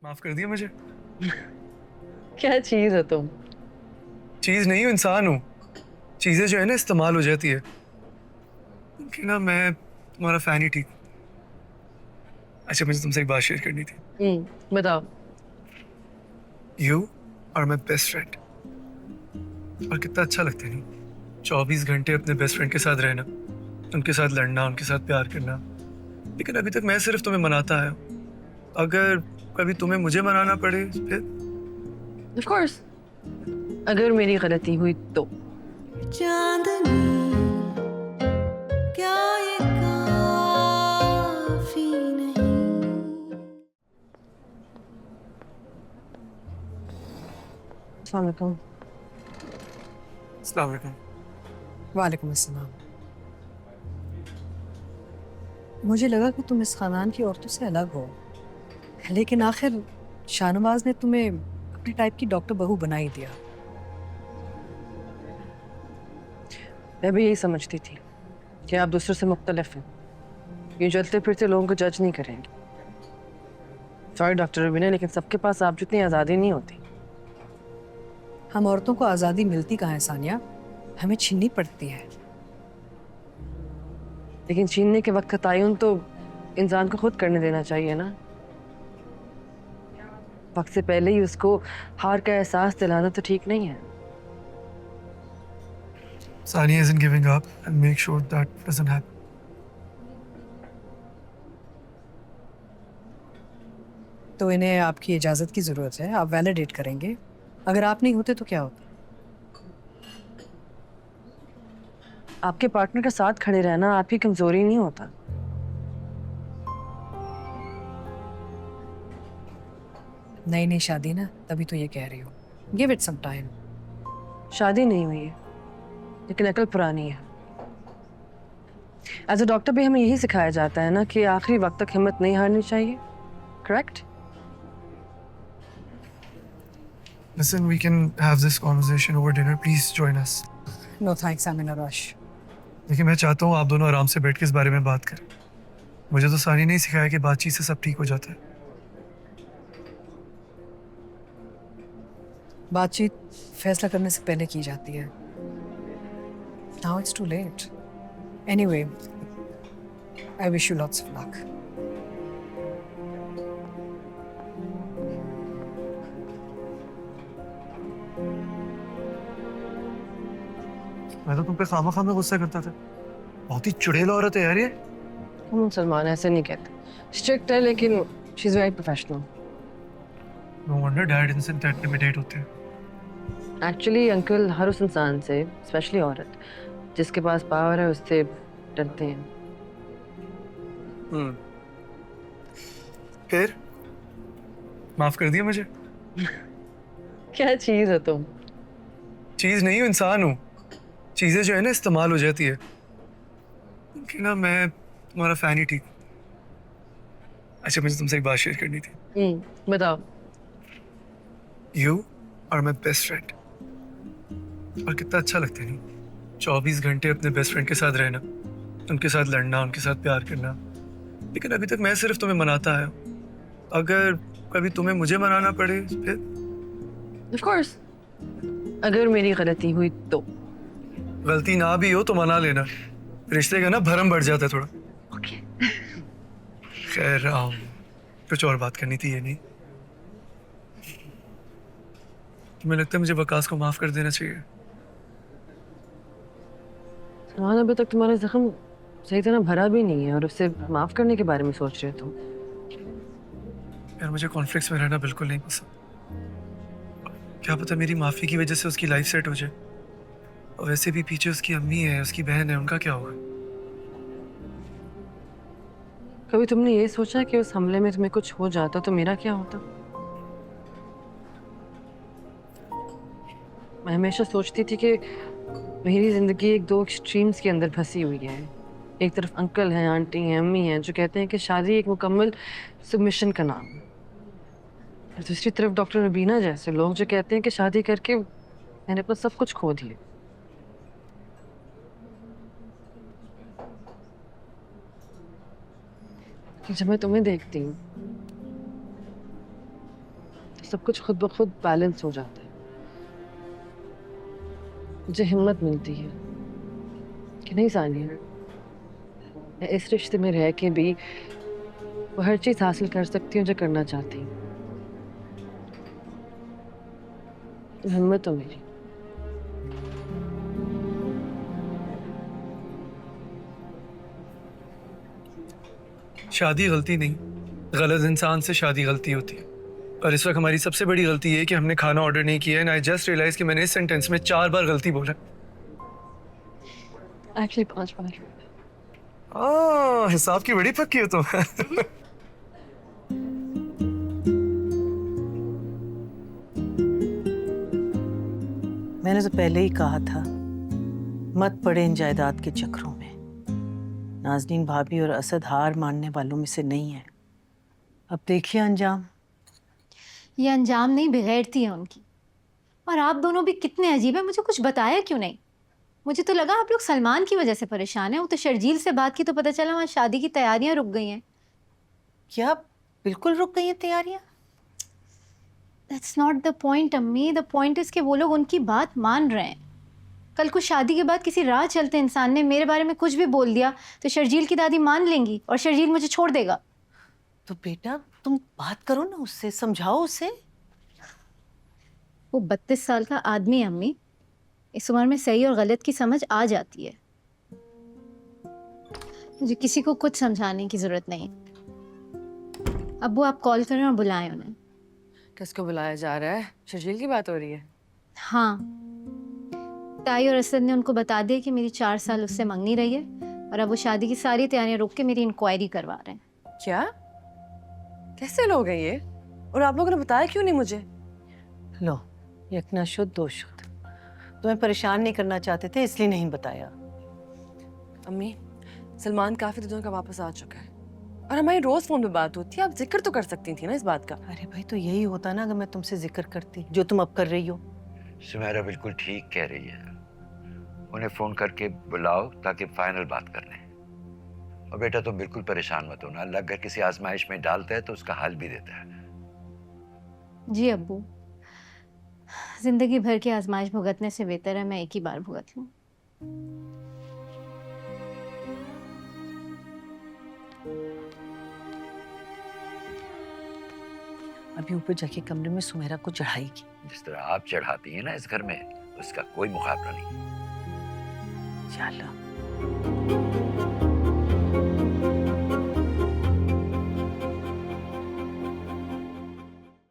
माफ कर दिया मुझे। क्या चीज हो तुम। चीज नहीं हूँ, इंसान हूँ। चीजें जो है ना इस्तेमाल हो जाती है कि ना, मैं तुम्हारा फैन ही ठीक हूँ। अच्छा, मुझे तुमसे एक बात शेयर करनी थी। बताओ। यू और माई बेस्ट फ्रेंड। और कितना अच्छा लगता है नहीं, 24 घंटे अपने बेस्ट फ्रेंड के साथ रहना, उनके साथ लड़ना, उनके साथ प्यार करना। लेकिन अभी तक मैं सिर्फ तुम्हें मनाता आया हूँ। अगर कभी तुम्हें मुझे मनाना पड़े फिर। ऑफ कोर्स, अगर मेरी गलती हुई तो। चांदनी क्या ये काफी नहीं। अस्सलाम वालेकुम। अस्सलाम वालेकुम। वालेकुम अस्सलाम। मुझे लगा कि तुम इस खानदान की औरतों से अलग हो, लेकिन आखिर शाहनवाज ने तुम्हें अपनी टाइप की डॉक्टर बहू बना ही दिया। मैं भी यही समझती थी कि आप दूसरों से मुख्तलिफ हैं, यूं चलते फिरते लोगों को जज नहीं करेंगे। सॉरी डॉक्टर रुबीना, लेकिन सबके पास आप जितनी आज़ादी नहीं होती। हम औरतों को आज़ादी मिलती कहाँ है सानिया, हमें छीननी पड़ती है। लेकिन छीनने के वक्त का तयन तो इंसान को खुद करने देना चाहिए ना। वक्त से पहले ही उसको हार का एहसास दिलाना तो ठीक नहीं है। Sania isn't giving up and make sure that doesn't happen. तो इन्हें आपकी इजाज़त की ज़रूरत है, आप वैलिडेट करेंगे। अगर आप नहीं होते तो क्या होता? आपके पार्टनर का साथ खड़े रहना आपकी कमजोरी नहीं होता। नई नई शादी ना, तभी तो ये कह रही हो। Give it some time. शादी नहीं हुई है, लेकिन अकल पुरानी है। एज अ डॉक्टर भी हमें यही सिखाया जाता है ना कि आखिरी वक्त तक हिम्मत नहीं हारनी चाहिए। Correct? Listen, we can have this conversation over dinner. Please join us. No thanks, I am in a rush. देखिए, मैं चाहता हूँ आप दोनों आराम से बैठ के इस बारे में बात करें। मुझे तो सानी ने ही सिखाया कि बातचीत से सब ठीक हो जाता है। बातचीत फैसला करने से पहले की जाती है। Now it's too late. Anyway, I wish you lots of luck. मैं तो तुम पे खामा खामा गुस्सा करता था। बहुत ही चुड़ैल औरत है यार ये। हम मुसलमान ऐसे नहीं कहते। स्ट्रिक्ट है लेकिन she is very professional. No wonder dad इनसे इंटिमिडेट होते हैं। एक्चुअली अंकल हर उस इंसान से, स्पेशली औरत जिसके पास पावर है, उससे डरते हैं। फिर माफ कर दिया मुझे। क्या चीज हो तुम। चीज नहीं हूँ, इंसान हूँ। चीजें जो है ना इस्तेमाल हो जाती है कि ना, मैं तुम्हारा फैन ही ठीक हूँ। अच्छा, मुझे तुमसे एक बात शेयर करनी थी। बताओ। यू और माई बेस्ट फ्रेंड। और कितना अच्छा लगता है नहीं, 24 घंटे अपने बेस्ट फ्रेंड के साथ रहना, उनके साथ लड़ना, उनके साथ प्यार करना। लेकिन अभी तक मैं सिर्फ तुम्हें मनाता आया हूँ। अगर कभी तुम्हें मुझे मनाना पड़े फिर। ऑफ कोर्स, अगर मेरी गलती हुई तो। गलती ना भी हो तो मना लेना, रिश्ते का ना भरम बढ़ जाता है थोड़ा। ओके। खैर, कुछ और बात करनी थी, ये नहीं। तुम्हें लगता है मुझे वकास को माफ कर देना चाहिए? सलमान, अभी तक तुम्हारा जख्म सही तरह भरा भी नहीं है और उससे माफ करने के बारे में सोच रहे हो तुम। यार, मुझे कॉन्फ्लिक्ट्स में रहना बिल्कुल नहीं पसंद। क्या पता मेरी माफी की वजह से उसकी लाइफ सेट हो जाए। और वैसे भी पीछे उसकी अम्मी है, उसकी बहन है, उनका क्या होगा? कभी तुमने ये सोचा कि उस हमले में तुम्हें कुछ हो जाता तो मेरा क्या होता? मैं हमेशा सोचती थी कि मेरी जिंदगी एक दो एक्सट्रीम्स के अंदर फंसी हुई है। एक तरफ अंकल हैं, आंटी हैं, अम्मी हैं जो कहते हैं कि शादी एक मुकम्मल सबमिशन का नाम है, और दूसरी तरफ डॉक्टर रबीना जैसे लोग जो कहते हैं कि शादी करके मैंने अपना सब कुछ खो दिया। कि जब मैं तुम्हें देखती हूँ सब कुछ खुद ब खुद बैलेंस हो जाता है। मुझे हिम्मत मिलती है कि नहीं सानिया, मैं इस रिश्ते में रह के भी वो हर चीज हासिल कर सकती हूँ जो करना चाहती हूँ। हिम्मत हो मेरी। शादी गलती नहीं, गलत इंसान से शादी गलती होती है। और इस वक्त हमारी सबसे बड़ी गलती ये है कि हमने खाना ऑर्डर नहीं किया है। एंड आई जस्ट रियलाइज कि मैंने इस सेंटेंस में 4 बार गलती बोला। एक्चुअली 5 बार। हिसाब की बड़ी पक्की हो तुम। मैंने तो पहले ही कहा था मत पड़े इन जायदाद के चक्रों में। नाज़नीन भाभी और असद हार मानने वालों में से नहीं है। अब देखिए अंजाम। ये अंजाम नहीं, बिगैरती है उनकी। और आप दोनों भी कितने अजीब हैं, मुझे कुछ बताया क्यों नहीं? मुझे तो लगा आप लोग सलमान की वजह से परेशान हैं। वो तो शर्जील से बात की तो पता चला वहाँ शादी की तैयारियां रुक गई हैं। क्या बिल्कुल रुक गई हैं तैयारियां? दैट्स नॉट द पॉइंट अम्मी। द पॉइंट इज कि वो लोग उनकी बात मान रहे हैं। कल को शादी के बाद किसी राह चलते इंसान ने मेरे बारे में कुछ भी बोल दिया तो शर्जील की दादी मान लेंगी और शर्जील मुझे छोड़ देगा। तो बेटा तुम बात करो ना उससे, समझाओ उसे। वो 32 साल का आदमी है अम्मी। इस उम्र में सही और गलत की समझ आ जाती है। मुझे किसी को कुछ समझाने की जरूरत नहीं। अब्बू आप कॉल करें और बुलाएं उन्हें। किसको बुलाया जा रहा है? शर्जील की बात हो रही है? हाँ, ताई और असद ने उनको बता दिया कि मेरी 4 साल उससे मंगनी रही है और अब वो शादी की सारी तैयारियां रोक के मेरी इंक्वायरी करवा रहे हैं। क्या? कैसे लोग हैं ये? और आप लोगों ने बताया क्यों नहीं मुझे? लो, एक ना शुद्ध दो शुद्ध। तुम्हें परेशान नहीं करना चाहते थे इसलिए नहीं बताया। अम्मी, सलमान काफी दिनों का वापस आ चुका है और हमारी रोज फोन पे बात होती है। आप जिक्र तो कर सकती थी ना इस बात का। अरे भाई तो यही होता ना अगर मैं तुमसे जिक्र करती जो तुम अब कर रही हो। सुमेरा बिल्कुल ठीक कह रही है। उन्हें फोन करके बुलाओ ताकि फाइनल बात कर लें। और बेटा तुम बिल्कुल परेशान मत होना। अल्लाह अगर किसी आजमाइश में डालता है तो उसका हल भी देता है। जी अब्बू, जिंदगी भर की आजमाइश भुगतने से बेहतर है मैं एक ही बार भुगत लूं। अभी ऊपर जाके कमरे में सुमेरा को चढ़ाएगी। जिस तरह आप चढ़ाती हैं ना इस घर में, उसका कोई मुकाबला नहीं। चलो।